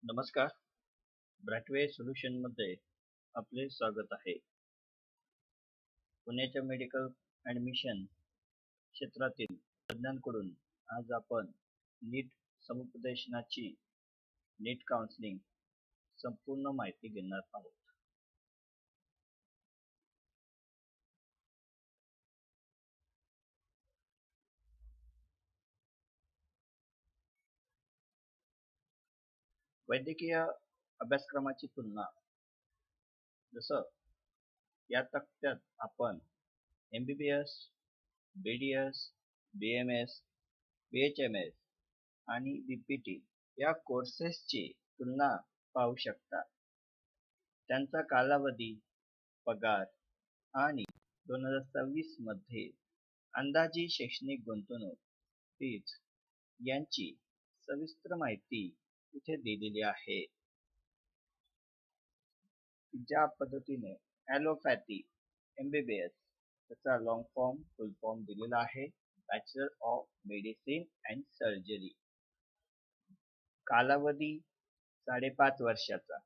नमस्कार. ब्रॅटवे सोल्युशनमध्ये आपले स्वागत आहे. पुण्याच्या मेडिकल ॲडमिशन क्षेत्रातील तज्ञांकडून आज आपण नीट समुपदेशनाची नीट काउन्सिलिंग संपूर्ण माहिती घेणार आहोत. वैद्यकीय अभ्यासक्रमाची तुलना. जसं या तक्त्यात आपण MBBS, BDS, BMS, BHMS आणि BPT या कोर्सेसची तुलना पाहू शकता. त्यांचा कालावधी, पगार आणि 2026 मध्ये अंदाजी शैक्षणिक गुंतवणूक फीज यांची सविस्तर माहिती इथे दिलेली आहे. ज्या पद्धतीने ॲलोपॅथी MBBS त्याचा लॉंग फॉर्म फुल फॉर्म दिलेला आहे, bachelor of medicine and surgery. कालावधी 5.5 वर्षाचा,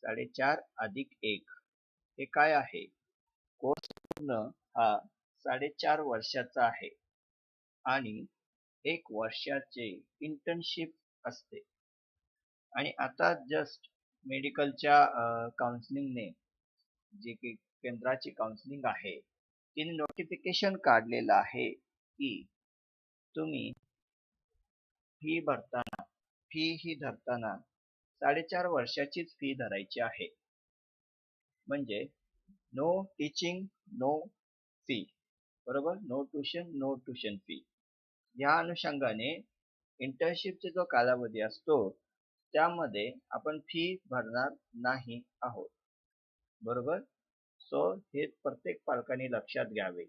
4.5 अधिक 1 हे काय आहे? कोर्स पूर्ण हा 4.5 वर्षाचा आहे आणि 1 वर्षाचे इंटर्नशिप असते. आणि आता जस्ट मेडिकलच्या काउन्सिलिंगने जे की केंद्राची काउन्सिलिंग आहे तिने नोटिफिकेशन काढलेलं आहे की तुम्ही फी धरताना 4.5 वर्षाचीच फी धरायची आहे. म्हणजे नो टीचिंग नो फी, बरोबर? No tuition fee. या अनुषंगाने इंटर्नशिपचा जो कालावधी असतो त्यामध्ये आपण फी भरणार नाही आहोत, बरोबर? सो हे प्रत्येक पालकांनी लक्षात घ्यावे.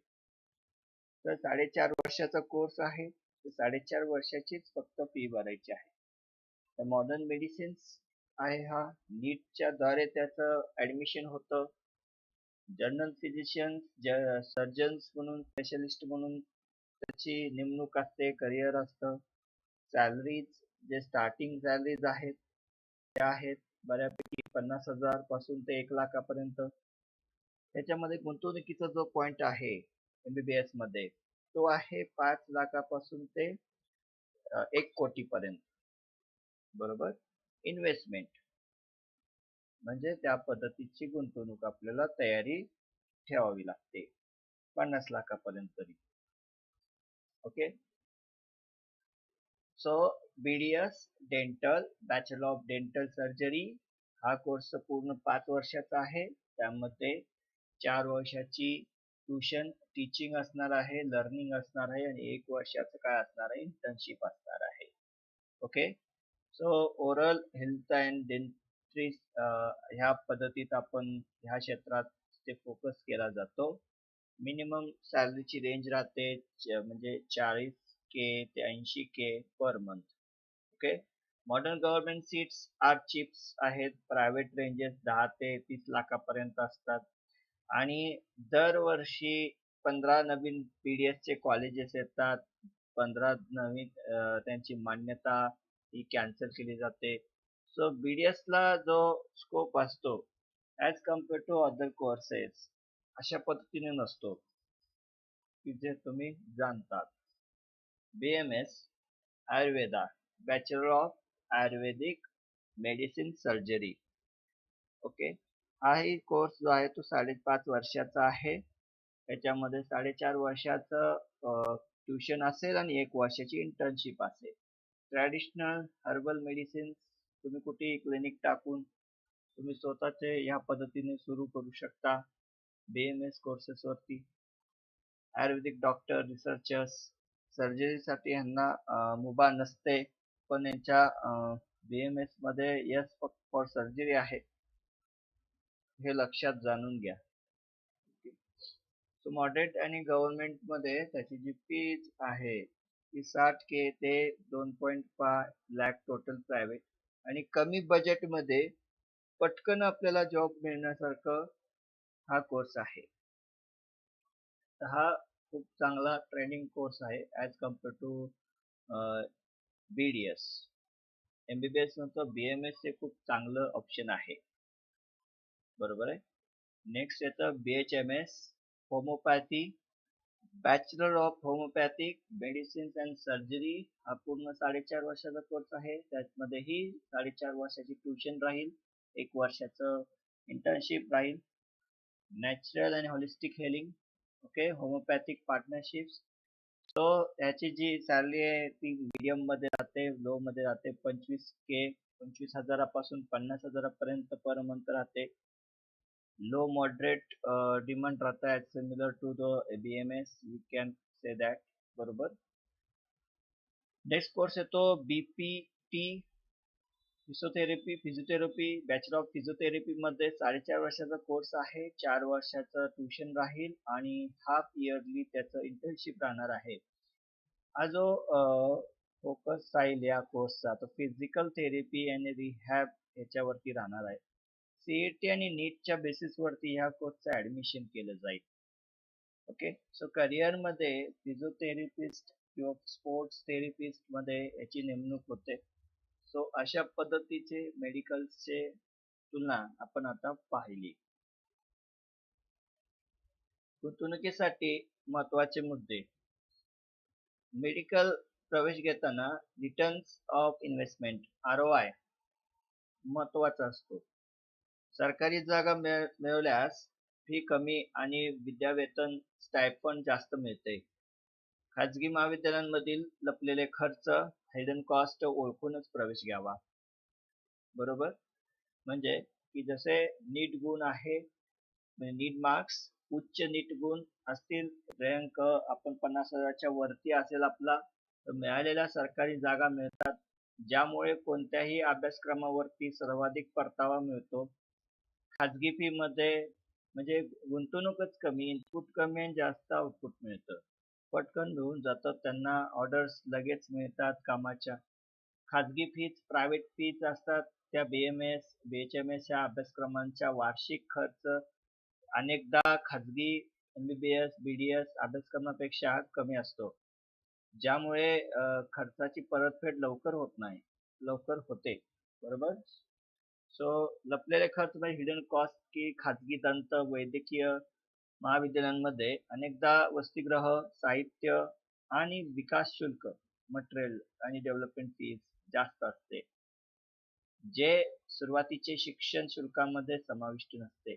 तर 4.5 वर्षाचा कोर्स आहे, तर 4.5 वर्षाचीच फक्त फी भरायची आहे. तर मॉडर्न मेडिसिन्स आहे हा, नीटच्या द्वारे त्याचं ॲडमिशन होतं. जनरल फिजिशियन, सर्जन्स म्हणून, स्पेशलिस्ट म्हणून त्याची नेमणूक असते, करिअर असतं. सॅलरीज जे स्टार्टिंग सॅलरीज आहेत त्या आहेत बऱ्यापैकी 50,000 पासून ते 1 लाखापर्यंत. त्याच्यामध्ये गुंतवणुकीचा जो पॉइंट आहे MBBS मध्ये तो आहे 5 लाखापासून ते 1 कोटीपर्यंत, बरोबर? इन्व्हेस्टमेंट म्हणजे त्या पद्धतीची गुंतवणूक आपल्याला तयारी ठेवावी लागते 50 लाखापर्यंत तरी. Okay. So BDS dental, bachelor of dental surgery हा कोर्स पूर्ण 5 वर्षाचा आहे. त्यामध्ये 4 वर्षाची ट्युशन टीचिंग असणार आहे, लर्निंग असणार आहे आणि 1 वर्षाचं काय असणार आहे, इंटर्नशिप असणार आहे. Okay. So oral health and dentistry ह्या पद्धतीत आपण ह्या क्षेत्रात ते फोकस केला जातो. मिनिमम सॅलरीची रेंज राहते म्हणजे 40K ते 80K per month. Okay. Modern government seats 8 chips आहेत. प्रायव्हेट रेंजेस 10 ते 30 लाखापर्यंत असतात आणि दरवर्षी 15 नवीन PDS चे कॉलेजेस येतात. 15 नवीन त्यांची मान्यता ही कॅन्सल केली जाते. सो BDS ला जो स्कोप असतो as compare to other courses अशा पद्धतीने नसतो की जे तुम्ही जाणतात. BMS Ayurveda, bachelor of Ayurvedic medicine surgery. Okay. हाही कोर्स जो आहे तो 5.5 वर्षाचा आहे. त्याच्यामध्ये 4.5 वर्षाचं ट्युशन असेल आणि 1 वर्षाची इंटर्नशिप असेल. ट्रॅडिशनल हर्बल मेडिसिन तुम्ही कुठेही क्लिनिक टाकून तुम्ही स्वतःचे ह्या पद्धतीने सुरू करू शकता BMS कोर्सेस वरती. आयुर्वेदिक डॉक्टर, रिसर्चर्स, सर्जरीसाठी ह्यांना मुभा नसते, पण यांच्या BMS मध्ये यस फॉर सर्जरी आहे, हे लक्षात जाणून घ्या. सो मॉडरेट आणि गव्हर्नमेंट मध्ये त्याची जी फीज आहे ती 60K ते 2.5 लाख टोटल प्रायव्हेट. आणि कमी बजेट मध्ये पटकन आपल्याला जॉब मिळण्यासारखं हा कोर्स आहे. तर हा खूप चांगला ट्रेनिंग कोर्स आहे as compare to BDS. MBBS नंतर BMS हे खूप चांगलं ऑप्शन आहे. बरोबर आहे. नेक्स्ट येतं BHMS homeopathy, bachelor of homeopathic medicines and surgery. हा पूर्ण 4.5 वर्षाचा कोर्स आहे. त्यामध्येही 4.5 वर्षाची ट्युशन राहील, 1 वर्षाचं इंटर्नशिप राहील. Natural and holistic healing, okay, homeopathic partnerships. तो याची जी सॅलरी आहे ती मीडियम मध्ये राहते, लो मध्ये राहते. 25,000पासून 50,000पर्यंत पर मंथ राहते. लो मॉडरेट डिमांड राहता as similar to the BMS, we can say that. बरोबर. नेक्स्ट कोर्स येतो BPT physiotherapy. Bachelor of physiotherapy मध्ये 4.5 वर्षाचा कोर्स आहे. 4 वर्षाचं ट्युशन राहील आणि हाफ इयरली त्याचं इंटर्नशिप राहणार आहे. हा जो फोकस राहील या कोर्सचा तो फिजिकल थेरपी आणि रिहॅब याच्यावरती राहणार आहे. CET आणि नीटच्या बेसिसवरती ह्या कोर्सचं ऍडमिशन केलं जाईल. ओके. सो करिअर मध्ये फिजिओथेरपिस्ट किंवा स्पोर्ट्स थेरपिस्ट मध्ये याची नेमणूक होते. सो अशा पद्धतीचे मेडिकलचे तुलना आपण आता पाहिली. गुंतवणुकीसाठी महत्वाचे मुद्दे. मेडिकल प्रवेश घेताना रिटर्न्स ऑफ इन्व्हेस्टमेंट ROI महत्वाचा असतो. सरकारी जागा मिळवल्यास फी कमी आणि विद्यावेतन स्टायफंड जास्त मिळते. खाजगी महाविद्यालयांमधील लपलेले खर्च हिडन कॉस्ट ओळखूनच प्रवेश घ्यावा. बरोबर. म्हणजे की जसे नीट गुण आहे, नीट मार्क्स, उच्च नीट गुण असतील, रँक आपण 50,000च्या वरती असेल आपला, तर मिळालेल्या सरकारी जागा मिळतात, ज्यामुळे कोणत्याही अभ्यासक्रमावरती सर्वाधिक परतावा मिळतो. खाजगी फी मध्ये म्हणजे गुंतवणूकच कमी, इनपुट कमी आणि जास्त आउटपुट मिळतं. पटकन मिळून जातं, त्यांना ऑर्डर्स लगेच मिळतात कामाच्या. खाजगी फीज प्रायव्हेट फीज असतात, त्या BMS BHMS या अभ्यासक्रमांच्या वार्षिक खर्च अनेकदा खाजगी MBBS BDS अभ्यासक्रमापेक्षा कमी असतो, ज्यामुळे खर्चाची परतफेड लवकर होत नाही, लवकर होते. बरोबर. सो लपलेले खर्च म्हणजे हिडन कॉस्ट, की खाजगी दंत वैद्यकीय महाविद्यालयांमध्ये अनेकदा वसतिगृह, साहित्य आणि विकास शुल्क, मटेरियल आणि डेव्हलपमेंट फीज जास्त असते, जे सुरुवातीचे शिक्षण शुल्कामध्ये समाविष्ट नसते.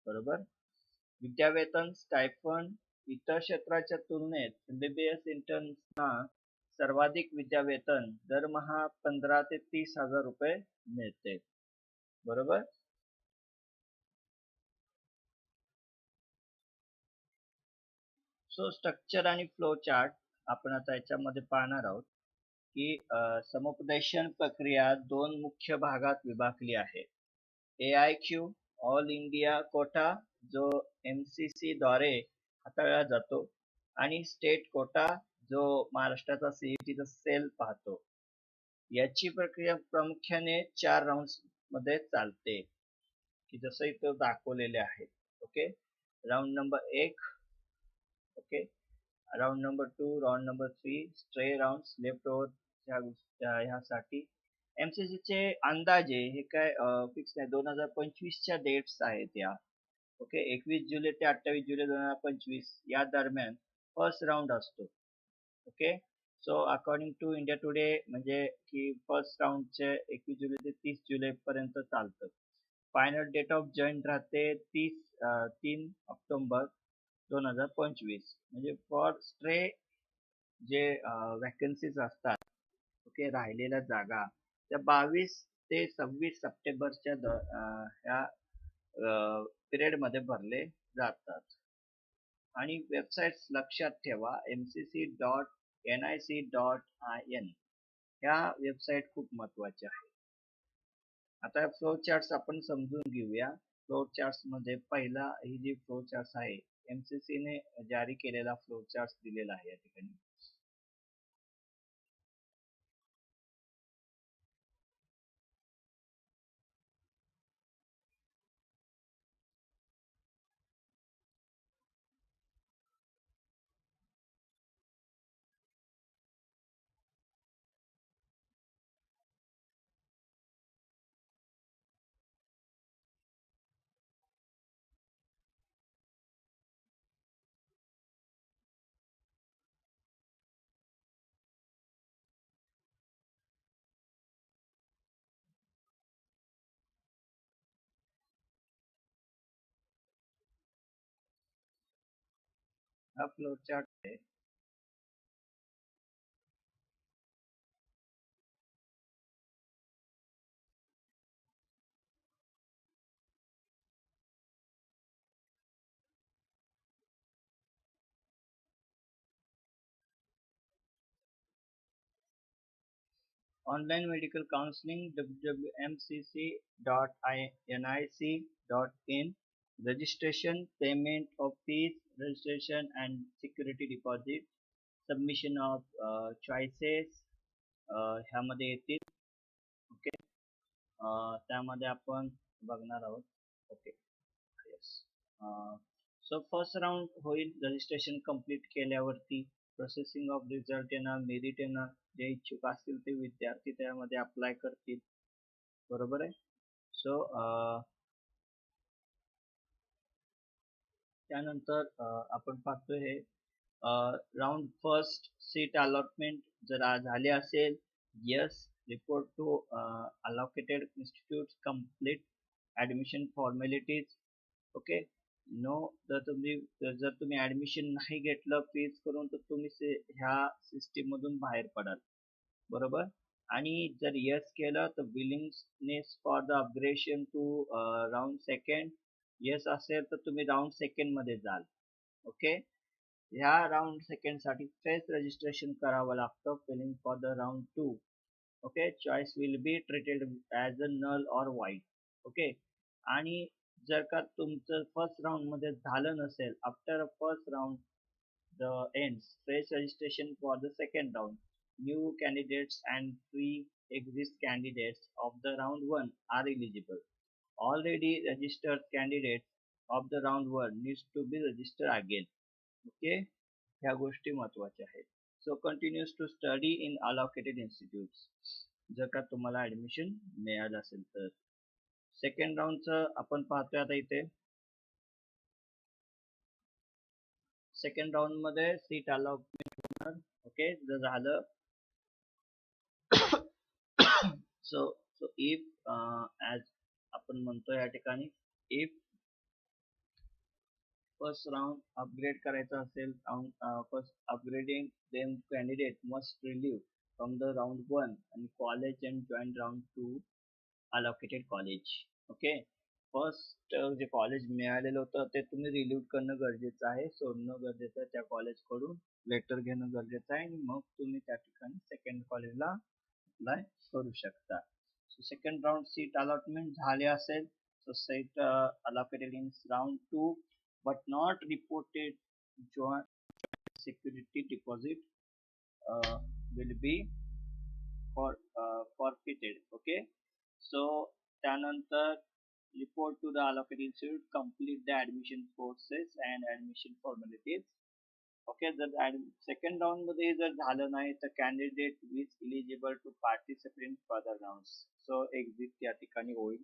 बरोबर. विद्यावेतन स्टायफंड इतर क्षेत्राच्या तुलनेत MBBS इंटर्न्सना सर्वाधिक विद्यावेतन दरमहा 15 ते 30,000 रुपये मिळते. बरोबर. सो स्ट्रक्चर आणि फ्लो चार्ट आपण आता याच्यामध्ये पाहणार आहोत की समुपदेशन प्रक्रिया 2 मुख्य भागात विभागली आहे. AIQ ऑल इंडिया कोटा, जो MCC द्वारे हाताळला जातो, आणि स्टेट कोटा, जो महाराष्ट्राचा CET सेल पाहतो. याची प्रक्रिया प्रामुख्याने 4 राऊंड्स मध्ये चालते, की जसं इथं दाखवलेले आहे. Okay. Round number 1, okay, round number 2, round number 3, stray round, left over ह्यासाठी. MCC चे अंदाजे हे काय फिक्स नाही, 2025च्या डेट्स आहेत या. ओके. 21 जुलै ते 28 जुलै 2025 या दरम्यान फर्स्ट राऊंड असतो. Okay. So according to India today म्हणजे की फर्स्ट राऊंडचे 21 जुलै ते 30 जुलै पर्यंत चालतं. फायनल डेट ऑफ जॉईन राहते 3 ऑक्टोबर 2025. म्हणजे फॉर स्ट्रे जे वॅकन्सीज असतात, ओके, राहिलेल्या जागा, त्या 22 ते 26 सप्टेंबरच्या ह्या पिरियड मध्ये भरले जातात. आणि वेबसाईट्स लक्षात ठेवा, mcc.nic.in ह्या वेबसाईट खूप महत्वाच्या आहेत. आता फ्लो चार्ट्स आपण समजून घेऊया. फ्लो चार्ट्स मध्ये पहिला ही जी फ्लो चार्ट आहे, MCC ने जारी केलेला फ्लो चार्ट दिलेला आहे या ठिकाणी. हा फ्लोर चार्ट आहे. Online medical counseling www.mcc.nic.in. Registration, payment of fees, registration and security deposit, submission of choices ह्यामध्ये येतील. ओके, त्यामध्ये आपण बघणार आहोत. Okay, yes. So first round होईल रजिस्ट्रेशन कंप्लीट केल्यावरती. प्रोसेसिंग ऑफ रिझल्ट येणार, मेरिट येणार. जे इच्छुक असतील ते विद्यार्थी त्यामध्ये अप्लाय करतील. बरोबर आहे. सो त्यानंतर आपण पाहतोय हे राऊंड फर्स्ट सीट अलॉटमेंट जर झाले असेल, yes, report to allocated institute, complete admission formalities. Okay, no, जर तुम्ही ऍडमिशन नाही घेतलं फीज करून तर तुम्ही ह्या सिस्टीम मधून बाहेर पडाल. बरोबर. आणि जर यस केलं तर willingness for the upgradation to round second, yes असेल तर तुम्ही राऊंड सेकंड मध्ये जाल. ओके, ह्या राऊंड सेकंड साठी फ्रेश रजिस्ट्रेशन करावं लागतं. Filling for the round 2. Okay, choice will be treated as a null or void. Okay, आणि जर का तुमचं फर्स्ट राऊंड मध्ये झालं नसेल, after first round the ends, fresh registration for the second round. New candidates and pre-exist candidates of the round 1 are eligible. Already registered candidates of the round 1 needs to be registered again. Okay, ह्या गोष्टी महत्त्वाच्या आहेत. So continues to study in allocated institutes. जर का तुम्हाला admission मिळालं असेल तर. सेकंड राऊंडचं आपण पाहतोय आता इथे. सेकंड राऊंड मध्ये सीट अलॉटमेंट होणार. ओके, जर झालं सो इफ ॲज आपण म्हणतो या ठिकाणी, इफ फर्स्ट राऊंड अपग्रेड करायचा असेल, first upgrading them candidate must relieve from the round 1 आणि college and join round 2 allocated college. Okay, first जे कॉलेज मिळालेलं होतं ते तुम्ही रिलीव्ह करणं गरजेचं आहे, सोडणं गरजेचं आहे. त्या कॉलेजकडून लेटर घेणं गरजेचं आहे आणि मग तुम्ही त्या ठिकाणी सेकंड कॉलेजला अप्लाय करू शकता. So second round seat allotment झाले असेल, so seat allocated in round 2 but not reported joint security deposit will be forfeited. Okay, so त्यानंतर report to the allocated institute, complete the admission process and admission formalities. Okay, जर second round मध्ये जर झालं नाही तर candidate is eligible to participate in further rounds. So exit त्या ठिकाणी होईल.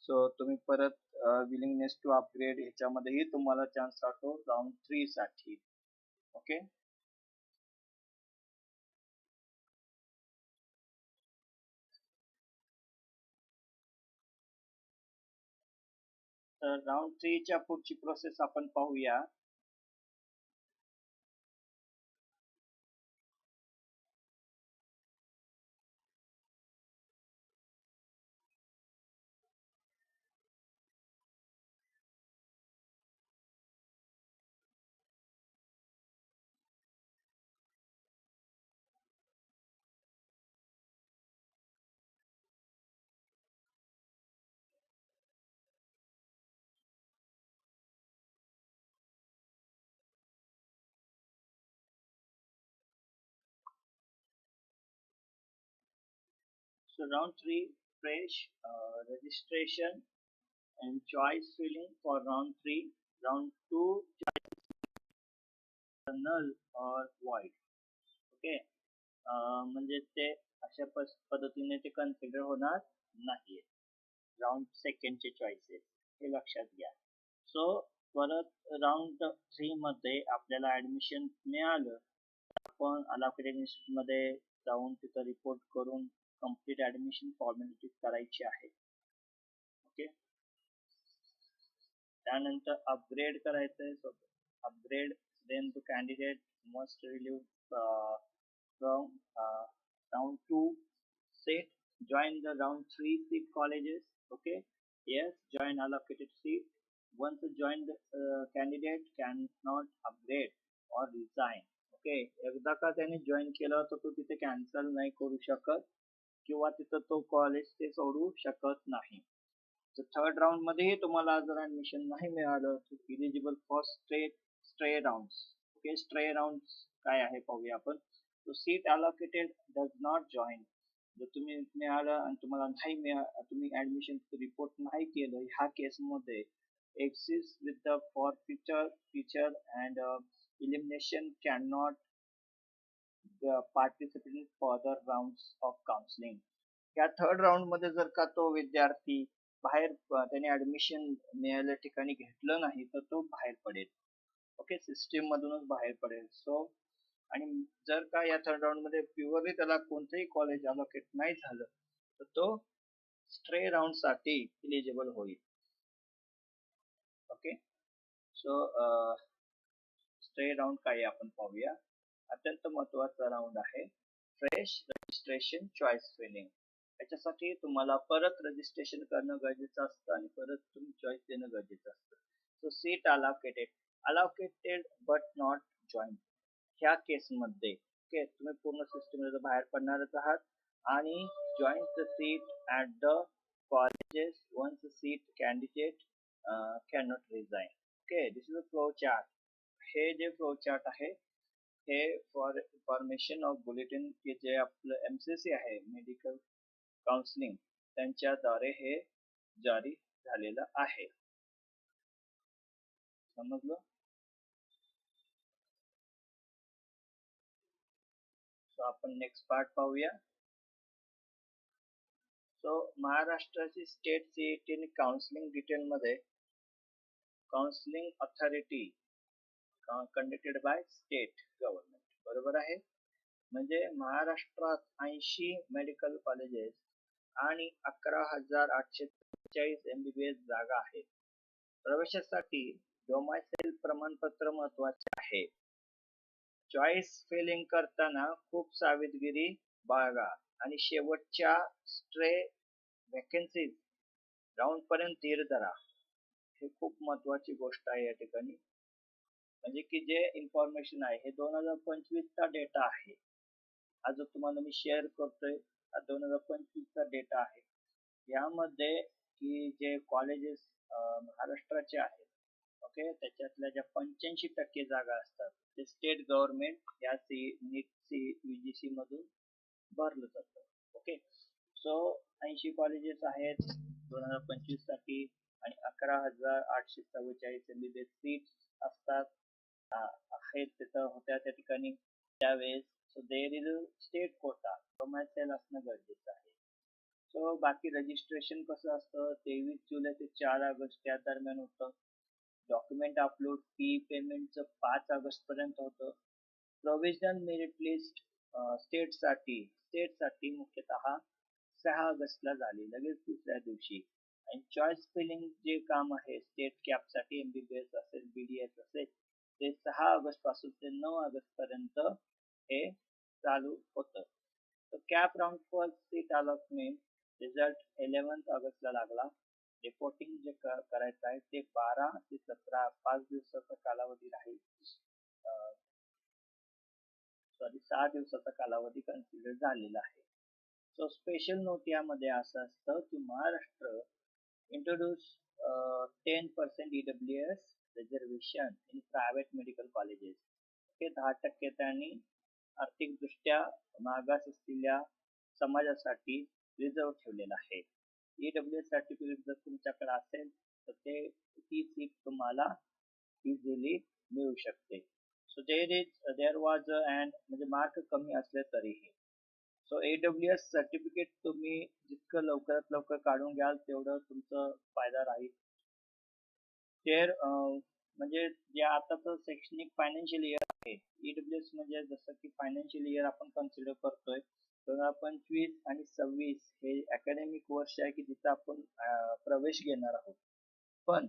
सो तुम्ही परत विलिंगनेस टू अपग्रेड ह्याच्यामध्येही तुम्हाला चान्स राहतो राऊंड 3 साठी. ओके, तर राऊंड 3 च्या पुढची प्रोसेस आपण पाहूया. So round 3, fresh registration and choice filling for round 3. Round 2, null or void. Okay, म्हणजे ते अशा पद्धतीने ते कन्सिडर होणार नाही. राऊंड सेकंडचे चॉईसेस हे लक्षात घ्या. सो परत राऊंड 3 मध्ये आपल्याला ऍडमिशन मिळालं, आपण अलोकेटेड इन्स्टिट्यूट मध्ये जाऊन तिथं रिपोर्ट करून कंप्लीट ऍडमिशन फॉर्मॅलिटीज करायची आहे. ओके, त्यानंतर अपग्रेड करायचंय. Upgrade then the candidate must relieve from round 2 seat, join the round 3 seat colleges. Okay, yes, join allocated seat. Once joined, candidate cannot upgrade or resign. Okay, एकदा का त्याने join केलं तर तो तिथे कॅन्सल नाही करू शकत किंवा तिथं तो कॉलेज ते सोडू शकत नाही. तर थर्ड राऊंड मध्येही तुम्हाला जर ऍडमिशन नाही मिळालं तर eligible for stray round. Okay, stray round काय आहे पाहूया आपण. तो seat allocated does not join. जर तुम्ही मिळालं आणि तुम्हाला नाही तुम्ही ऍडमिशन रिपोर्ट नाही केलं ह्या केसमध्ये exist with the for feature and elimination cannot participate in further rounds of counseling. या थर्ड राऊंड मध्ये जर का तो विद्यार्थी बाहेर त्याने ऍडमिशन मिळाल्या ठिकाणी घेतलं नाही तर तो बाहेर पडेल. ओके, सिस्टीम मधूनच बाहेर पडेल. सो आणि जर का या थर्ड राऊंड मध्ये प्युअरली त्याला कोणतंही कॉलेज अलोकेट नाही झालं तर तो स्ट्रे राऊंड साठी इलिजिबल होईल. ओके, सो स्ट्रे राऊंड काय आपण पाहूया. अत्यंत महत्वाचा राऊंड आहे फ्रेश रजिस्ट्रेशन चॉईस फिलिंग. याच्यासाठी तुम्हाला परत रजिस्ट्रेशन करणं गरजेचं असतं आणि परत तुम्ही चॉईस देणं गरजेचं असतं. So seat allocated but not join ह्या केसमध्ये ओके तुम्ही पूर्ण सिस्टम बाहेर पडणारच आहात आणि join the seat at the colleges once seat candidate cannot resign. Okay, this is a flow chart. हे जे फ्लो चार्ट आहे हे फॉर इन्फॉर्मेशन ऑफ बुलेटिन की जे आपलं MCC आहे मेडिकल काउन्सिलिंग त्यांच्याद्वारे हे जारी झालेलं आहे. समजलं? सो आपण नेक्स्ट पार्ट पाहूया. सो महाराष्ट्राची स्टेट CET काउन्सिलिंग डिटेल मध्ये counselling authority conducted by state government. बरोबर आहे. म्हणजे महाराष्ट्रात 80 मेडिकल कॉलेजेस आणि 11,843 MBBS जागा आहेत. प्रवेशासाठी डोमाइसाईल प्रमाणपत्र महत्वाचे आहे. चॉईस फिलिंग करताना खूप सावधगिरी बाळगा आणि शेवटच्या स्ट्रे वॅकन्सीज राऊंड पर्यंत धीर धरा. हे खूप महत्वाची गोष्ट आहे या ठिकाणी. म्हणजे की जे इन्फॉर्मेशन आहे हे 2025 चा डेटा आहे. हा जो तुम्हाला मी शेअर करतोय हा 2025 चा डेटा आहे. यामध्ये की जे कॉलेजेस महाराष्ट्राचे आहेत ओके त्याच्यातल्या ज्या 85% जागा असतात ते स्टेट गव्हर्नमेंट या नीट UGC मधून भरलं जातं. ओके, सो 80 कॉलेजेस आहेत 2025 साठी आणि 11,844 MBBS सीट असतात आहेत तिथं होत्या त्या ठिकाणी त्यावेळेस. So there is a state quota domicile असणं गरजेचं आहे. सो बाकी रजिस्ट्रेशन कसं असतं 23 जुलै ते 4 ऑगस्ट या दरम्यान होतं. डॉक्युमेंट अपलोड फी पेमेंटचं 5 ऑगस्ट पर्यंत होतं. प्रोव्हिजनल मेरिट लिस्ट स्टेटसाठी मुख्यतः 6 ऑगस्टला झाली लगेच दुसऱ्या दिवशी. आणि चॉईस फिलिंग जे काम आहे स्टेट कॅपसाठी MBBS असेल BDS असेल ते 6 ऑगस्ट पासून ते 9 ऑगस्ट पर्यंत हे चालू होतं. तर cap round first seat allotment result 11 ऑगस्टला लागला. रिपोर्टिंग जे करायचं आहे ते 12 ते 17 5 दिवसाचा कालावधी राहील. 6 दिवसाचा कालावधी कन्सिडर झालेला आहे. सो स्पेशल नोट यामध्ये असं असतं की Maharashtra introduce 10% EWS reservation in private medical colleges. हे 10% त्यांनी आर्थिकदृष्ट्या मागास असलेल्या समाजासाठी रिझर्व ठेवलेला आहे. EWS सर्टिफिकेट जर तुमच्याकडे असेल तर ते ती सीट तुम्हाला इझिली मिळू शकते. सो देर वॉज अँड म्हणजे मार्क कमी असले तरीही. सो AWS सर्टिफिकेट तुम्ही जितकं लवकरात लवकर काढून घ्याल तेवढं तुमचं फायदा राहील. तर म्हणजे जे आताचं शैक्षणिक फायनान्शियल इयर आहे EWS म्हणजे जसं की फायनान्शियल इयर आपण कन्सिडर करतोय 2025 आणि 26 हे अकॅडमिक वर्ष आहे की जिथं आपण प्रवेश घेणार आहोत. पण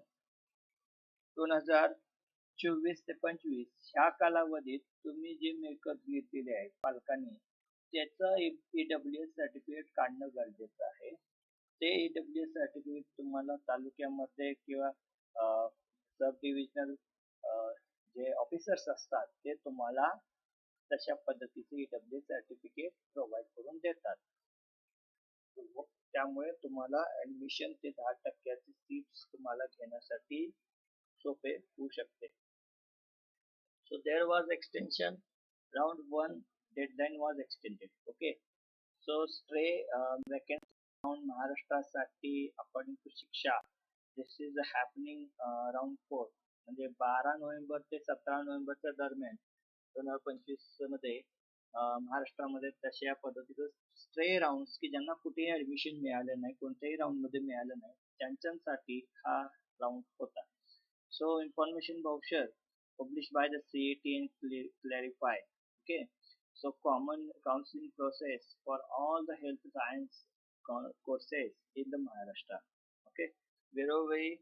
24 ते 25 ह्या कालावधीत तुम्ही जे मिळकत घेतलेली आहे पालकांनी त्याचं EWS सर्टिफिकेट काढणं गरजेचं आहे. ते EWS सर्टिफिकेट तुम्हाला तालुक्यामध्ये किंवा सब डिव्हिजनल जे ऑफिसर्स असतात ते तुम्हाला तशा पद्धतीचे EWS सर्टिफिकेट प्रोव्हाइड करून देतात. त्यामुळे तुम्हाला ऍडमिशन ते 10% सीट्स तुम्हाला घेण्यासाठी सोपे होऊ शकते. So there was extension, round 1 deadline was extended. Okay, so stray vacancy round Maharashtra साठी according to Shiksha, this is happening round 4 म्हणजे 12 नोव्हेंबर ते 17 नोव्हेंबरच्या दरम्यान 2025 मध्ये महाराष्ट्रामध्ये तशा पद्धतीचं स्ट्रे राऊंड की ज्यांना कुठेही ऍडमिशन मिळालं नाही, कोणत्याही राऊंड मध्ये मिळालं नाही, त्यांच्यासाठी हा राऊंड होता. So information voucher published by the CET and clarify. Okay, so common counseling process for all the health science courses in the Maharashtra. Okay, वेळोवेळी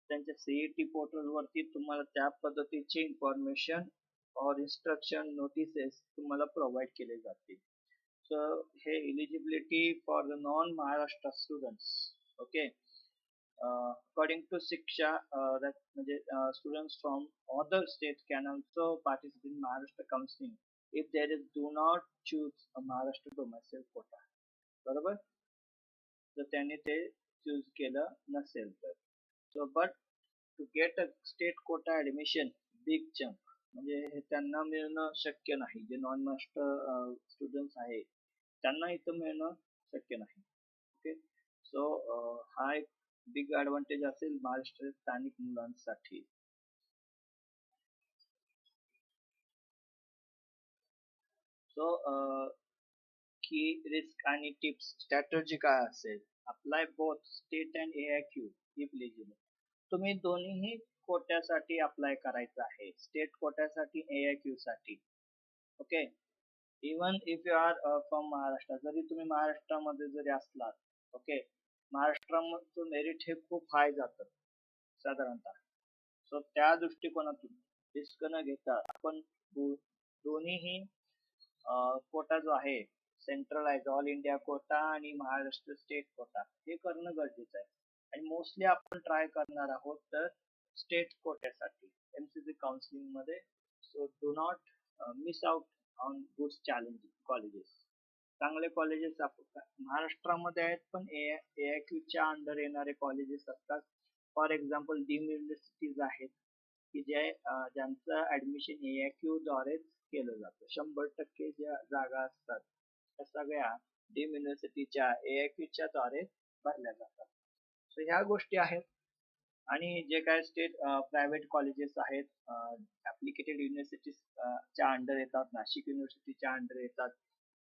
त्यांच्या CET पोर्टल वरती तुम्हाला त्या पद्धतीची इन्फॉर्मेशन और इन्स्ट्रक्शन नोटिसेस तुम्हाला प्रोव्हाइड केले जातील. So हे eligibility for the non Maharashtra students. Okay, according to Shiksha, that students from other states can also participate in Maharashtra counseling if there is do not choose a Maharashtra domicile quota. बरोबर, तर त्यांनी ते choose केलं नसेल तर. So but to get a state quota admission, big chunk म्हणजे हे त्यांना मिळणं शक्य नाही. जे नॉन मास्टर स्टुडंट्स आहे त्यांना इथं मिळणं शक्य नाही. ओके, सो हा एक बिग ऍडव्हान्टेज असेल महाराष्ट्र स्थानिक मुलांसाठी. सो की रिस्क आणि टिप्स स्ट्रॅटर्जी काय असेल, apply both state and AIQ if eligible. तुम्ही दोन्ही कोट्यासाठी अप्लाय करायचं आहे, स्टेट कोट्यासाठी AIQ साठी. Okay, even if you are from Maharashtra, जरी तुम्ही महाराष्ट्रामध्ये जरी असलात, ओके, महाराष्ट्रामध्ये मेरिट हे खूप हाय जातं साधारणतः. सो त्या दृष्टिकोनातून रिस्क न घेता आपण दोन्हीही कोटा जो आहे, सेंट्रलाइज ऑल इंडिया कोटा आणि महाराष्ट्र स्टेट कोटा, हे करणं गरजेचं आहे. आणि मोस्टली आपण ट्राय करणार आहोत तर स्टेट कोट्यासाठी MCC काउन्सिलिंग मध्ये. So do not miss out on good challenging colleges. चांगले कॉलेजेस महाराष्ट्रामध्ये आहेत पण AIQ च्या अंडर येणारे कॉलेजेस असतात. फॉर एक्झाम्पल डीम्ड युनिव्हर्सिटीज आहेत की ज्यांचं ऍडमिशन AIQ द्वारेच केलं जातं. 100% ज्या जागा असतात त्या सगळ्या डीम्ड युनिव्हर्सिटीच्या AIQ च्या द्वारे भरल्या जातात. सो ह्या गोष्टी आहेत. आणि जे काय स्टेट प्रायव्हेट कॉलेजेस आहेत, ऍप्लिकेटेड युनिव्हर्सिटीज च्या अंडर येतात, नाशिक युनिव्हर्सिटीच्या अंडर येतात,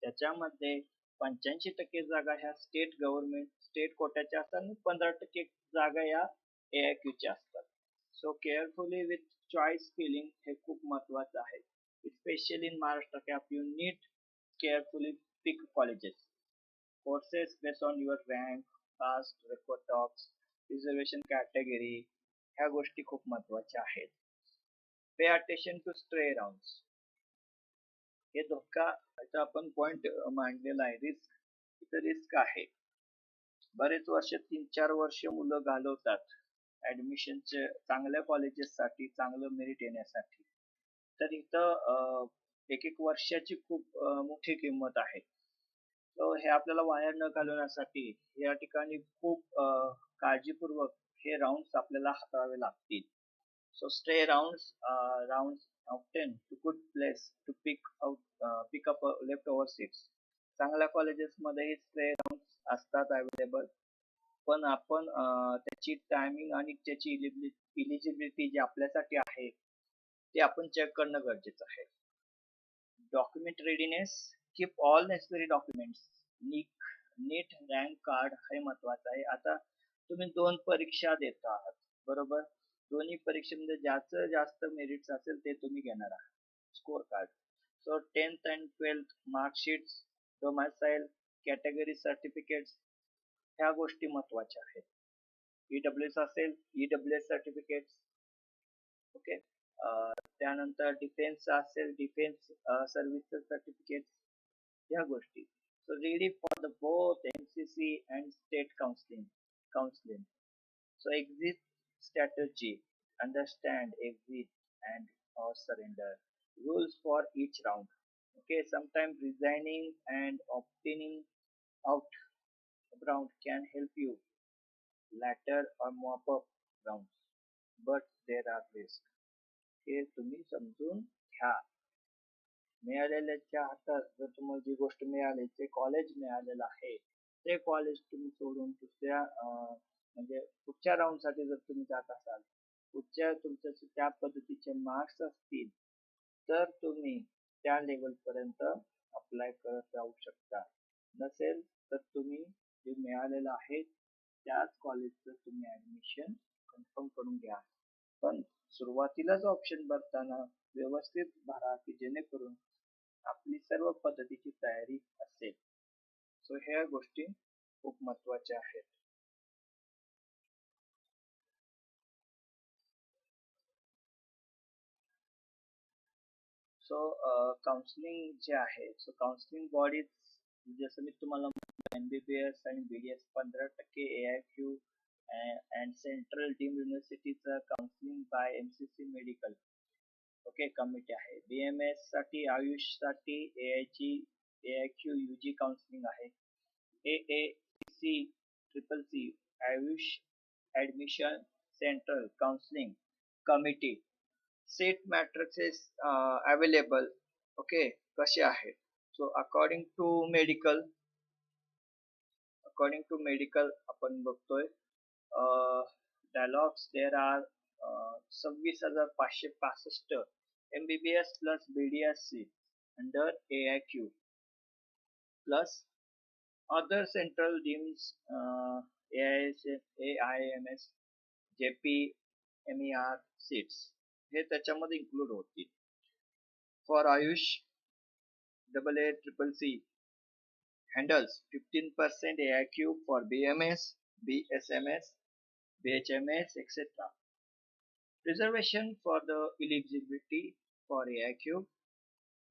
त्याच्यामध्ये 85% जागा ह्या स्टेट गव्हर्नमेंट स्टेट कोट्याच्या असतात आणि 15% जागा या AIQ च्या असतात. So carefully with choice filling हे खूप महत्वाचं आहे. Specially in Maharashtra cap you need carefully pick colleges, courses based on your rank, caste, record tops, reservation category, ह्या गोष्टी खूप महत्वाच्या आहेत. Pay attention to stray rounds, हे धोका आपण पॉइंट मांडलेला आहे. रिस्क, इथं रिस्क आहे. बरेच वर्ष 3-4 वर्ष मुलं घालवतात ऍडमिशनचे चांगल्या कॉलेजेस साठी, चांगलं मेरिट येण्यासाठी. तर इथं एक वर्षाची खूप मोठी किंमत आहे. सो हे आपल्याला वाया न घालवण्यासाठी या ठिकाणी खूप काळजीपूर्वक हे राऊंड्स आपल्याला हाताळावे लागतील. So stray rounds often to good place to pick up left over seats. चांगल्या कॉलेजेस मध्ये स्ट्रे राऊंड्स असतात अवेलेबल, पण आपण त्याची टायमिंग आणि त्याची इलिजिबिलिटी जी आपल्यासाठी आहे ते आपण चेक करणं गरजेचं आहे. Document readiness, keep all necessary documents. NEET rank card हे महत्वाचं आहे. आता तुम्ही 2 परीक्षा देत आहात, बरोबर, दोन्ही परीक्षेमध्ये ज्याचं जास्त मेरिट्स असेल ते तुम्ही घेणार आहात, score card. So 10th and 12th marksheets, domicile, category certificates, ह्या गोष्टी महत्वाच्या आहेत. EWS असेल EWS सर्टिफिकेट्स. ओके, त्यानंतर डिफेन्स असेल डिफेन्स सर्व्हिस सर्टिफिकेट या गोष्टी. So ready for the both MCC and state counseling. So exit strategy, understand exit and or surrender. Rules for each round. Okay, sometimes resigning and obtaining out round can help you later or mop up rounds, but there are risks. हे तुम्ही समजून घ्या. मिळालेल्याच्या हातात जर तुम्हाला जी गोष्ट मिळाली ते कॉलेज मिळालेलं आहे ते कॉलेज तुम्ही सोडून दुसऱ्या म्हणजे पुढच्या राऊंड साठी जर तुम्ही जात असाल पुढच्या तुमच्या त्या पद्धतीचे मार्क्स असतील तर तुम्ही त्या लेवल पर्यंत अप्लाय करत राहू शकता. नसेल तर तुम्ही जे मिळालेलं आहे त्याच कॉलेजचं तुम्ही ऍडमिशन कन्फर्म करून घ्या. पण सुरुवातीलाच ऑप्शन भरताना व्यवस्थित भरा की जेणेकरून आपली सर्व पद्धतीची तयारी असेल. सो ह्या गोष्टी खूप महत्वाच्या आहेत. सो काउन्सिलिंग जे आहे सो काउन्सिलिंग बॉडीज जसं मी तुम्हाला MBBS आणि BDS 15% AIQ and Central Deemed युनिव्हर्सिटीचं counselling by MCC medical okay committee आहे. BMS साठी आयुष साठी AIQ UG काउन्सिलिंग आहे. AACC CCC AYUSH admission central counselling committee. Seat matrices available okay कसे आहेत. सो अकॉर्डिंग टू मेडिकल आपण बघतोय dialogues there are 26,565 MBBS plus BDSC under AIQ plus other central deems AIMS JPMER seats हे त्याच्यामध्ये include होतील. For Ayush AACCC handles 15% AIQ for BMS, BSMS, BHMS, etc. Reservation for the eligibility for AIQ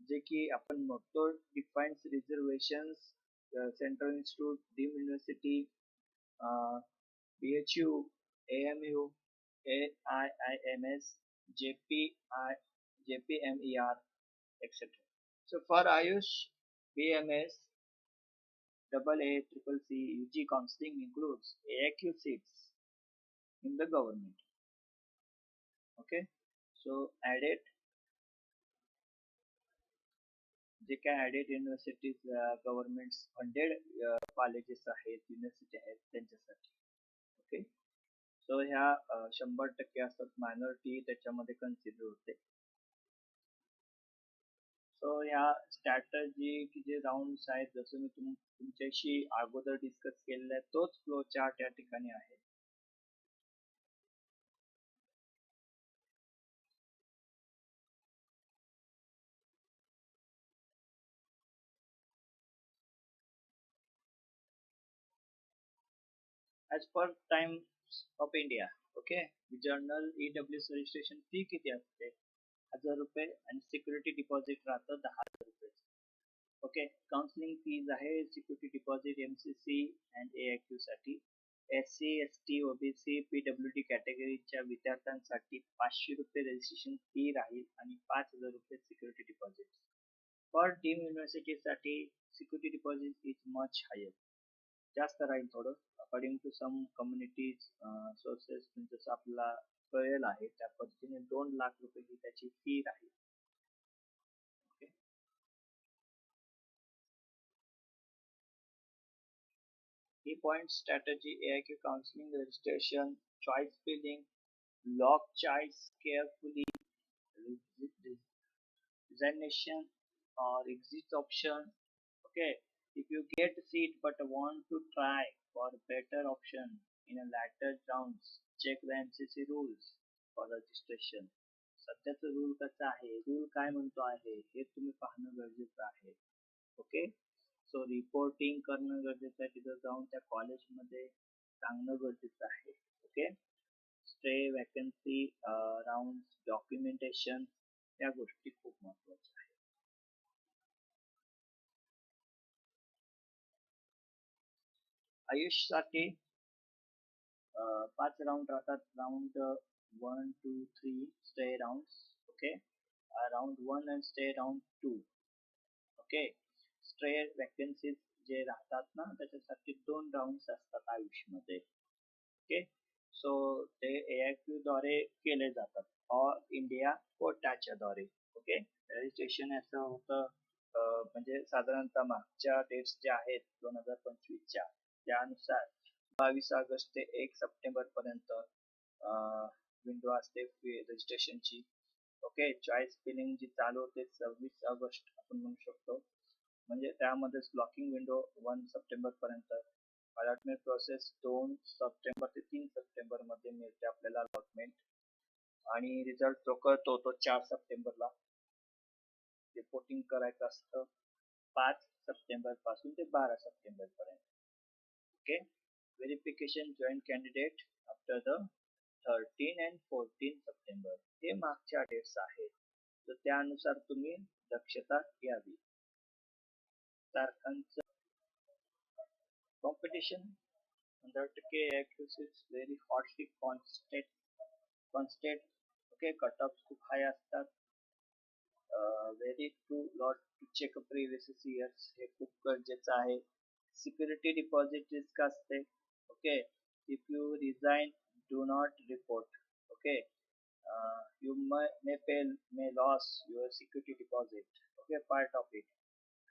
जे की आपण बघतो defines reservations central institute deemed university BHU AMU AIIMS JPMER etc. So for Ayush BMS AACCC UG counseling includes AIQ seats in the government. Okay, so added जे काय added universities government funded colleges आहेत university आहेत त्यांच्यासाठी. Okay, so ह्या 100% असतात minority त्याच्यामध्ये consider होते. So ह्या स्ट्रॅटजी की जे राऊंड्स आहेत जसं मी तुमच्याशी अगोदर डिस्कस केलेला आहे तोच फ्लो चार्ट या ठिकाणी आहे. As per times of India okay journal EWS registration fee किती असते 1,000 रुपये आणि सिक्युरिटी डिपॉझिट राहतं 10,000 रुपये. ओके, काउन्सिलिंग फीज आहे security deposit MCC and AIQ साठी. SC ST OBC PWD कॅटेगरीच्या विद्यार्थ्यांसाठी 500 रुपये रजिस्ट्रेशन फी राहील आणि 5,000 रुपये security deposit. For deem university साठी security deposit is much higher जास्त राहील थोडं according to some communities sources जसं आपल्याला कळेल आहे त्या पद्धतीने 2 लाख रुपये ही त्याची फी राहील. Okay, key point strategy AIQ counseling registration choice filling lock choice carefully resignation or exit option. Okay, if you get a seat but want to try for better option in a later rounds check the MCC rules for registration. सध्याचं rule कसा आहे rule काय म्हणतो आहे हे तुम्ही पाहणं गरजेचं आहे. ओके, सो रिपोर्टिंग करणं गरजेचं आहे तिथं जाऊन त्या कॉलेजमध्ये सांगणं गरजेचं आहे. Okay, stay vacancy round documentation या गोष्टी खूप महत्वाच्या आहेत. आयुषसाठी 5 राऊंड राहतात. Round 1 2 3 stay round. Okay, round 1 and stay round 2. Okay, stay vacancies जे राहतात ना त्याच्यासाठी 2 राऊंड असतात आयुषमध्ये. ओके, सो ते AIQ द्वारे केले जातात ऑल इंडिया कोटाच्या द्वारे. ओके, रजिस्ट्रेशन याचं होतं म्हणजे साधारणतः मागच्या डेट्स ज्या आहेत 2025च्या त्यानुसार 22 ऑगस्ट ते 1 सप्टेंबर पर्यंत विंडो असते रजिस्ट्रेशनची. ओके, चॉईस फिलिंग जी चालू होते 26 ऑगस्ट आपण म्हणू शकतो, म्हणजे त्यामध्ये ब्लॉकिंग विंडो 1 सप्टेंबर पर्यंत. अलॉटमेंट प्रोसेस 2 सप्टेंबर ते 3 सप्टेंबर मध्ये मिळते आपल्याला अलॉटमेंट, आणि रिझल्ट जो कळतो तो 4 सप्टेंबरला. रिपोर्टिंग करायचं असतं 5 सप्टेंबर पासून ते 12 सप्टेंबर पर्यंत. Okay, verification joint candidate after the 13 and 14 September हे मागच्या डेट्स आहेत, तर त्यानुसार तुम्ही दक्षता घ्यावी. तारखांचं competition 100% accuracies very hotly constant. Okay, cut off खूप हाय असतात. Very to lot to check previous years हे खूप गरजेचं आहे. सिक्युरिटी डिपॉझिट रिस्क असते. Okay, if you resign do not report. Okay, you may loss your security deposit. Okay, part of it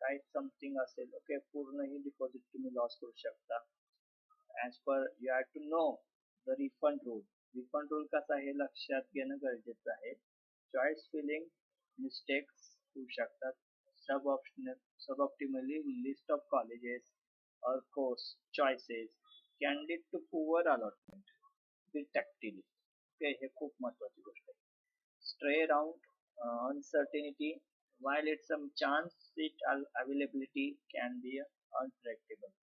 काही something असेल. Okay, पूर्ण ही डिपॉझिट तुम्ही लॉस करू शकता. As per you have to know the refund rule. Refund rule कसा हे लक्षात घेणं गरजेचं आहे. चॉईस फिलिंग मिस्टेक्स होऊ शकतात. सब ऑप्टिमली लिस्ट ऑफ कॉलेजेस और course choices can lead to poor allotment with tactily. Okay, हे खूप महत्वाची गोष्ट आहे. Stray round uncertainty while it's some chance seat availability can be unpredictable.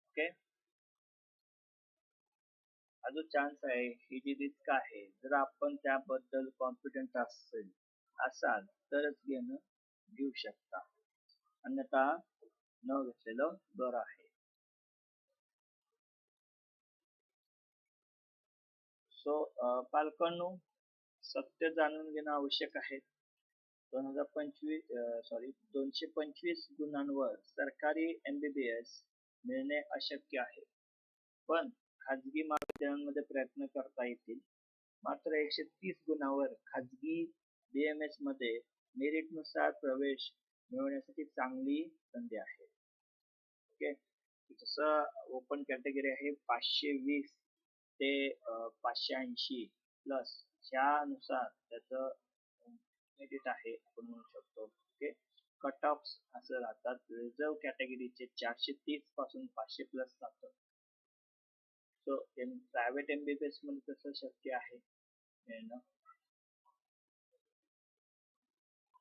Okay, हा जो चान्स आहे ही जी रिस्क आहे, जर आपण त्याबद्दल कॉन्फिडंट असाल तरच घेऊ शकता, अन्यथा न घेतलेलं बरं आहे. सो पालकांनो, सत्य जाणून घेणं आवश्यक आहे. 225 गुणांवर सरकारी MBBS मिळणे अशक्य आहे, पण खाजगी महाविद्यालयांमध्ये प्रयत्न करता येतील. मात्र 130 गुणांवर खाजगी BMS मध्ये मेरिट नुसार प्रवेश मिळवण्यासाठी चांगली संधी आहे. ओके, जसं ओपन कॅटेगरी आहे 520 ते 580 प्लस, ह्यानुसार त्याचं मेरिट आहे आपण म्हणू शकतो. ओके, कट ऑफ असं राहतात. रिझर्व कॅटेगरीचे 430 पासून 500 प्लस राहतं. सो प्रायव्हेट MBBS मध्ये तसं शक्य आहे मिळणं.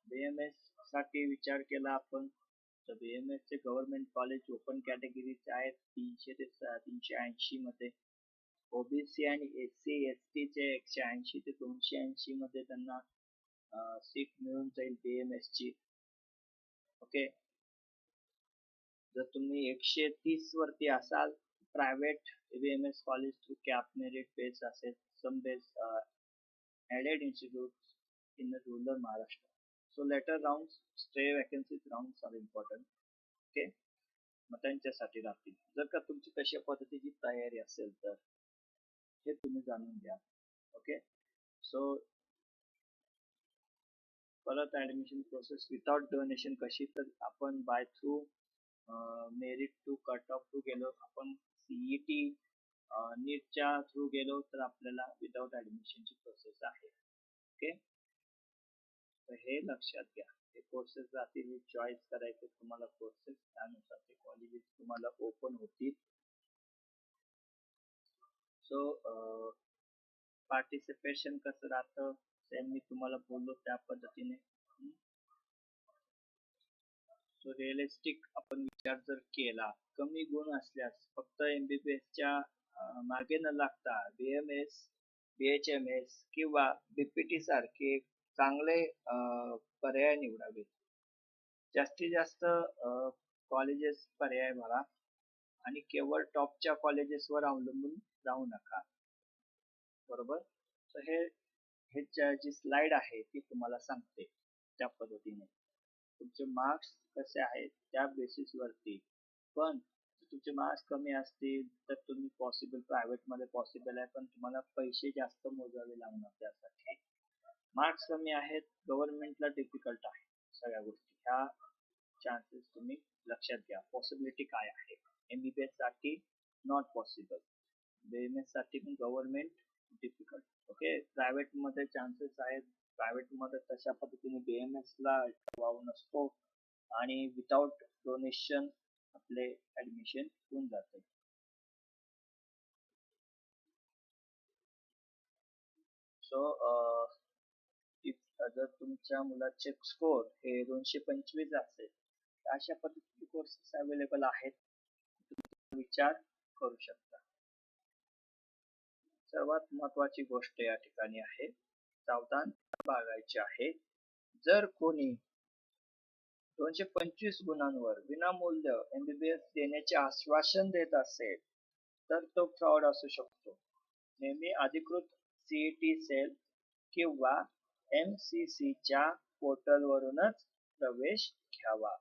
BMS साठी विचार केला आपण तर BMS चे गव्हर्नमेंट कॉलेज ओपन कॅटेगरीचे आहेत 300 ते 380 मध्ये. OBC आणि SC ST चे 180 ते 280 मध्ये त्यांना सीट मिळून जाईल BMS ची. ओके, जर तुम्ही 130 वरती असाल private BMS college through CAP merit base असेल, some base added institutes in the rural Maharashtra. So later rounds stray vacancies rounds are important. Okay, मग त्यांच्यासाठी राहतील. जर का तुमची तशा पद्धतीची तयारी असेल तर हे तुम्ही जाणून घ्या. ओके, सो परत ऍडमिशन प्रोसेस विदाउट डोनेशन कशी, तर आपण by through merit to cut off to गेलो, आपण CET नीटच्या थ्रू गेलो तर आपल्याला विदाउट ऍडमिशनची प्रोसेस आहे. ओके, तर हे लक्षात घ्या. हे कोर्सेस राहतील, चॉईस करायचे तुम्हाला कोर्सेस, त्यानुसार ते कॉलेजेस तुम्हाला ओपन होतील. सो पार्टिसिपेशन कसं राहतं सेम मी तुम्हाला बोललो त्या पद्धतीने. सो रिअलिस्टिक आपण विचार जर केला, कमी गुण असल्यास फक्त MBBS च्या मागे न लागता BMS BHMS किंवा BPT सारखे चांगले पर्याय निवडावे. जास्तीत जास्त कॉलेजेस पर्याय भरा आणि केवळ टॉपच्या कॉलेजेसवर अवलंबून राहू नका. बरोबर. तर हे जी स्लाइड आहे ती तुम्हाला सांगते त्या पद्धतीने तुमचे मार्क्स कसे आहेत त्या बेसिस वरती. पण तुमचे मार्क्स कमी असतील तर तुम्ही प्रायव्हेट मध्ये पॉसिबल आहे, पण तुम्हाला पैसे जास्त मोजावे लागणार त्यासाठी. मार्क्स कमी आहेत, गव्हर्नमेंटला डिफिकल्ट आहे सगळ्या गोष्टी. ह्या चान्सेस तुम्ही लक्षात घ्या. पॉसिबिलिटी काय आहे. MBBS साठी नॉट पॉसिबल, BMS साठी पण गव्हर्नमेंट डिफिकल्ट. ओके. प्रायव्हेट मध्ये चान्सेस आहेत. प्रायव्हेट मध्ये तशा पद्धतीने BMS ला वाव नसतो आणि विदाउट डोनेशन आपले ऍडमिशन होऊन जाते. सो जर तुमच्या मुलाचे स्कोर हे 225 असेल तर अशा पद्धतीचे कोर्सेस अवेलेबल आहेत, विचार करू शकता. सर्वात महत्वाची गोष्ट या ठिकाणी आहे, सावधान बाळगायचे आहे. जर कोणी 225 गुणांवर विनामूल्य MBBS देण्याचे आश्वासन देत असेल तर तो फ्रॉड असू शकतो. नेहमी अधिकृत CET सेल किंवा MCC च्या पोर्टल वरूनच प्रवेश घ्यावा,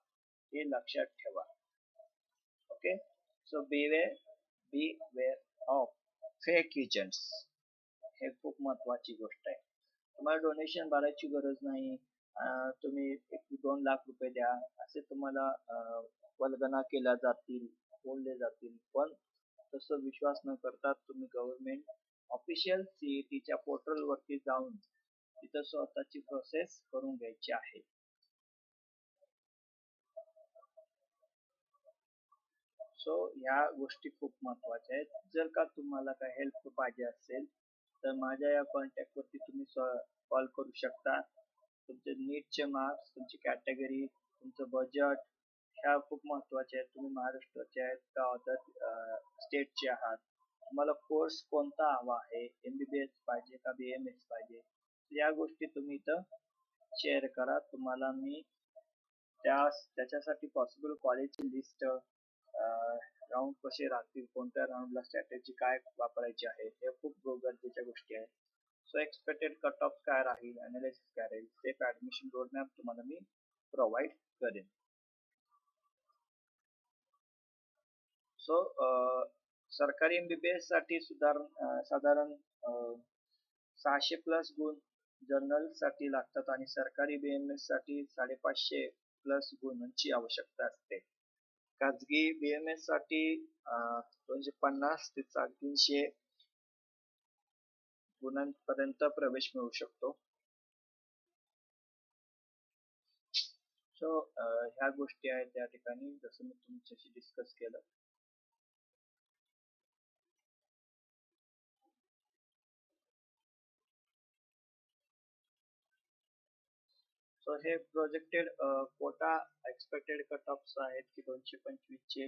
हे लक्षात ठेवा. Okay. So beware of fake agents. हे खूप महत्वाची गोष्ट आहे. तुम्हाला डोनेशन भरायची गरज नाही. तुम्ही 1-2 लाख रुपये द्या असे तुम्हाला वल्गना केल्या जातील, बोलले जातील. पण तसं विश्वास न करता तुम्ही गव्हर्नमेंट ऑफिशियल CET च्या पोर्टल वरती जाऊन तिथं स्वतःची प्रोसेस करून घ्यायची आहे. सो ह्या गोष्टी खूप महत्वाच्या आहेत. जर का तुम्हाला काही हेल्प पाहिजे असेल तर माझ्या या कॉन्टॅक्ट वरती तुम्ही कॉल करू शकता. तुमचे नीटचे मार्क्स, तुमची कॅटेगरी, तुमचं बजेट ह्या खूप महत्वाच्या आहेत. तुम्ही महाराष्ट्राचे आहेत का अदर स्टेटचे आहात, तुम्हाला कोर्स कोणता हवा आहे, MBBS पाहिजे का BMS पाहिजे, या गोष्टी तुम्ही इथं शेअर करा. तुम्हाला मी त्याच्यासाठी पॉसिबल कॉलेजची लिस्ट, राऊंड कसे राहतील, कोणत्या राऊंडला स्ट्रॅटेजी काय वापरायची आहे, हे खूप गरजेच्या गोष्टी आहेत. सो एक्सपेक्टेड कट ऑफ काय राहील, अनालिसिस काय राहील, सेफ ऍडमिशन रोडमॅप तुम्हाला मी प्रोव्हाइड करेन. सो सरकारी MBBS साठी साधारण 600+ गुण जनरल साठी लागतात आणि सरकारी BMS साठी 550+ गुणांची आवश्यकता असते. खाजगी BMS साठी 250 ते 300 गुणांपर्यंत प्रवेश मिळू शकतो. सो ह्या गोष्टी आहेत त्या ठिकाणी, जसं मी तुमच्याशी डिस्कस केलं. सो हे projected quota expected cut offs आहेत की 225 चे.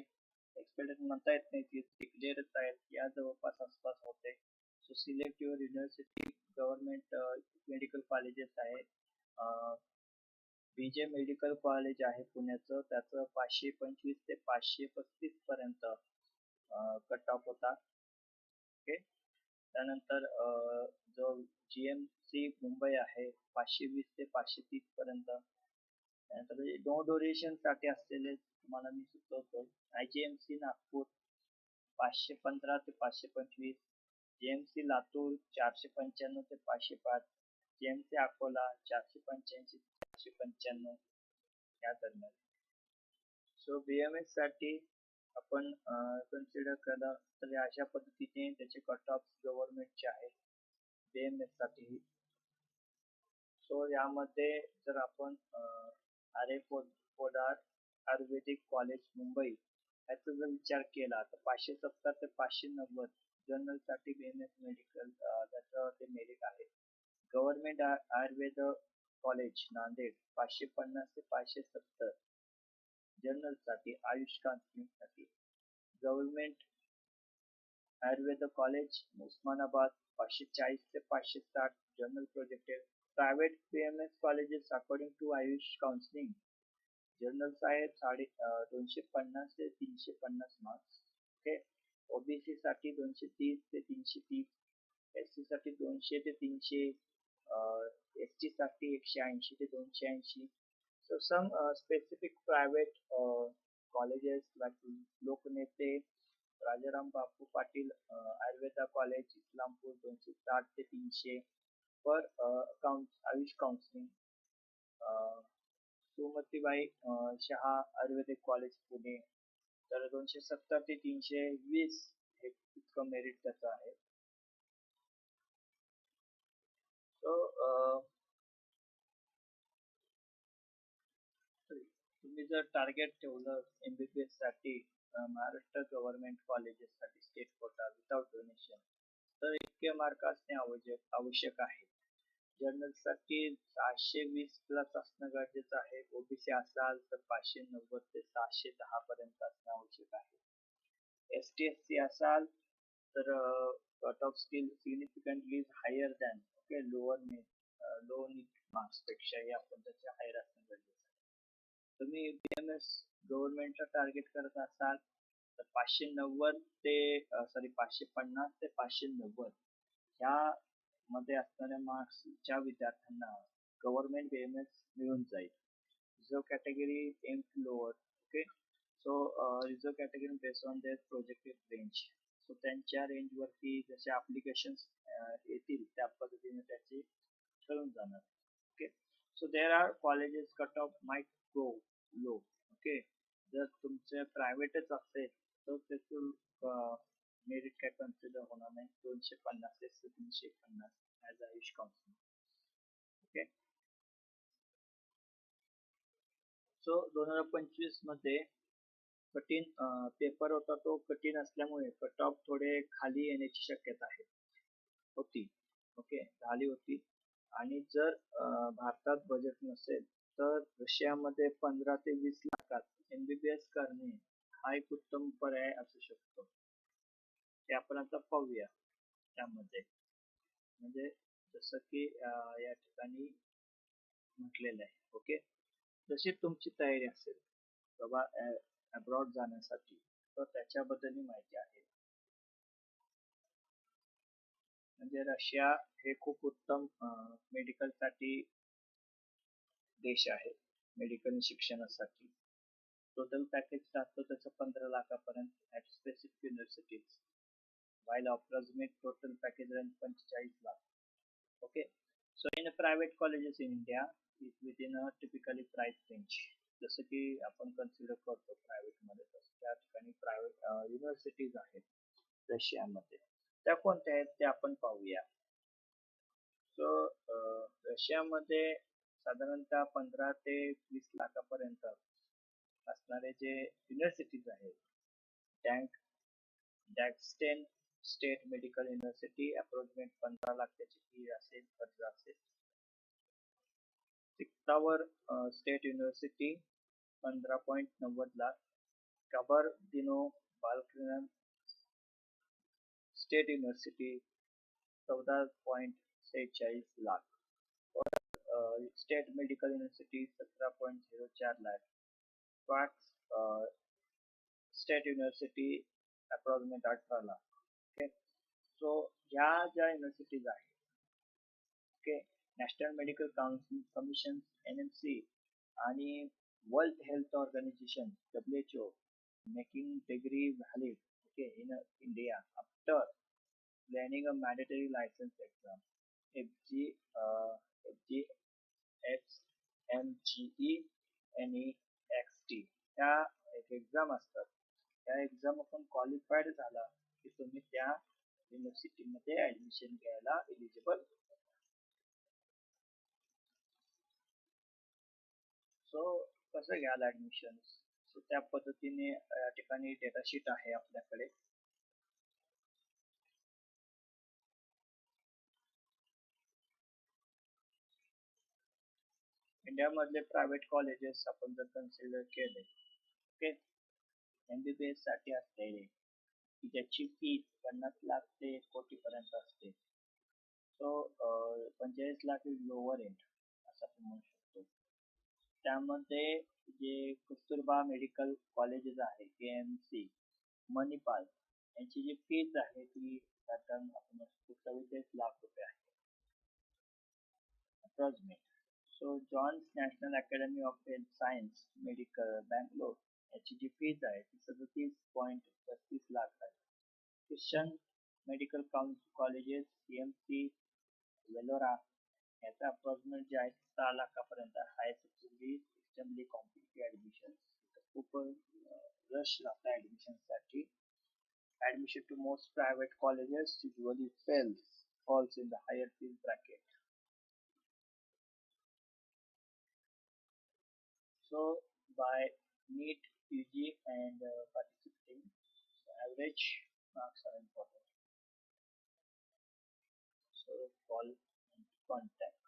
एक्सपेक्टेड म्हणता येत नाही, की डिक्लेअरच आहेत, या जवळपास आसपास होते. So select your university. Government medical colleges आहे. BJ मेडिकल कॉलेज आहे पुण्याचं, त्याचं 525 ते 535 पर्यंत कट ऑफ होता. ओके. त्यानंतर जो GMC मुंबई आहे 520 ते 530 पर्यंत. त्यानंतर नो ड्युरेशन साठी असलेले तुम्हाला मी सुचवतो. IGMC नागपूर 515 ते 525, JMC लातूर 495 ते 505, JMC अकोला 485 ते 495 या दरम्यान. सो BMS साठी आपण कन्सिडर केलं तर अशा पद्धतीने त्याचे कट ऑफ गव्हर्नमेंटचे आहेत BMS साठी. सो यामध्ये जर आपण आर्य पोदार आयुर्वेदिक कॉलेज मुंबई याचा जर विचार केला तर 570 ते 590 जनरल साठी BMS मेडिकल त्याचं ते मेरिट आहे. गव्हर्नमेंट आयुर्वेद कॉलेज नांदेड 550 ते 570 जनरल साठी, आयुष काउन्सिलिंग साठी. गव्हर्नमेंट आयुर्वेद कॉलेज उस्मानाबाद 540 ते 560 general projected. Private PMS colleges according to AYUSH counselling generals आहेत 250 ते 350 मार्क्स. ओके. ओबीसी साठी 230 ते 330, SC साठी 200 ते 300, ST साठी 180 ते 280. So some specific private colleges like लोकनेते राजाराम बापू पाटील आयुर्वेदा कॉलेज इस्लामपूर 260 ते 300 पर आयुष काउन्सिलिंग. सुमतीबाई शहा आयुर्वेदिक कॉलेज पुणे तर 270 ते 320 हे इतकं मेरिट त्याचं आहे. सो तुम्ही जर टार्गेट ठेवलं MBBS साठी महाराष्ट्र गव्हर्नमेंट कॉलेजेस साठी स्टेट कोटा विदाउट डोनेशन तर इतके मार्क असणे आवश्यक आहे. जनरल साठी 620 प्लस असणं गरजेचं आहे. ओबीसी असाल तर 590 ते 610 पर्यंत असणं आवश्यक आहे. ST SC असाल तर cut off skill significantly higher than okay low marks पेक्षाही आपण त्याचे हायर असणं गरजेचं आहे. तुम्ही BMS गव्हर्नमेंटला टार्गेट करत असाल तर 550 ते 590 ह्या मध्ये असणाऱ्या मार्क्सच्या विद्यार्थ्यांना गव्हर्नमेंट BMS मिळून जाईल. Reserve category am lower. Okay. So reserve category based on their projected range. So त्यांच्या रेंज वरती जसे ऍप्लिकेशन येतील त्या पद्धतीने त्याचे ठरून जाणार. Okay. So there are colleges cut off might go low. Okay. जर तुमचे प्रायव्हेटच असेल तर त्यातून मेरिट काय कन्सिडर होणार नाही. 250 ते 350 as Ayush counselling. Okay. So 2025 मध्ये कठीण पेपर होता. तो कठीण असल्यामुळे कट ऑफ थोडे खाली येण्याची शक्यता आहे होती. ओके. झाली होती. आणि जर भारतात बजेट नसेल तर रशियामध्ये 15 ते 20 लाखात MBBS करणे हा एक उत्तम पर्याय असू शकतो. ते आपण आता पाहूया त्यामध्ये. म्हणजे जसं की या ठिकाणी म्हटलेलं आहे. ओके. जशी तुमची तयारी असेल बाबा अब्रॉड जाण्यासाठी तर त्याच्याबद्दल माहिती आहे. म्हणजे रशिया हे खूप उत्तम मेडिकल साठी देश आहे. मेडिकल शिक्षणासाठी टोटल पॅकेज राहतं त्याचं 15 लाखापर्यंत at specific universities while approximate total package range 45 lakh. Okay. So in private colleges in India is within a typically price range. जसं की आपण कन्सिडर करतो प्रायव्हेट मध्ये तसं त्या ठिकाणी प्रायव्हेट युनिव्हर्सिटीज आहेत रशियामध्ये. त्या कोणत्या आहेत ते आपण पाहूया. सो रशियामध्ये साधारणतः 15 ते 20 लाखापर्यंत असणारे जे युनिव्हर्सिटीज आहेत Dagestan state medical university approximate 15 lakh त्याची फी असेल खर्च असेल. Syktyvkar state university 15.90 lakh. Kabardino Balkarian state university 14.46 lakh. State medical university 17.04 lakh. क्वाक्स state university approximate 18 lakh. Okay. So ह्या ज्या युनिव्हर्सिटीज आहेत okay national medical council commission NMC आणि world health organisation WHO making degree valid okay in India after planning a mandatory license exam FGMGE NEXT ह्या एक exam असतात. त्या exam आपण qualified झाला की तुम्ही त्या युनिव्हर्सिटी मध्ये ऍडमिशन घ्यायला एलिजिबल. सो कसं घ्याल ऍडमिशन. सो त्या पद्धतीने या ठिकाणी डेटाशीट आहे आपल्याकडे. इंडियामधले प्रायव्हेट कॉलेजेस आपण जर कन्सिडर केले ओके MBBS साठी असलेले की ज्याची फीस 50 लाख ते 1 कोटी पर्यंत असते. So 45 lakh is lower end असं आपण म्हणू शकतो. त्यामध्ये जे कस्तुरबा मेडिकल कॉलेजेस आहे KMC, मणिपाल यांची जी फीज आहे ती साधारण आपण म्हणू शकतो 44 लाख रुपये आहे approximate. So John's national academy of health science medical Bangalore याची जी फीज आहे ती 37.35 लाख आहे. ख्रिश्चन मेडिकल कॉलेजेस CMC वेलोरा याचा अप्रॉक्सिमेट जे आहे 6 लाखापर्यंत. High secondary extremely competitive admission खूप रश लागतं ऍडमिशन साठी. Admission to most private colleges usually falls in the higher fees bracket. So by NEET, UG and participating, average marks are important. So call and contact.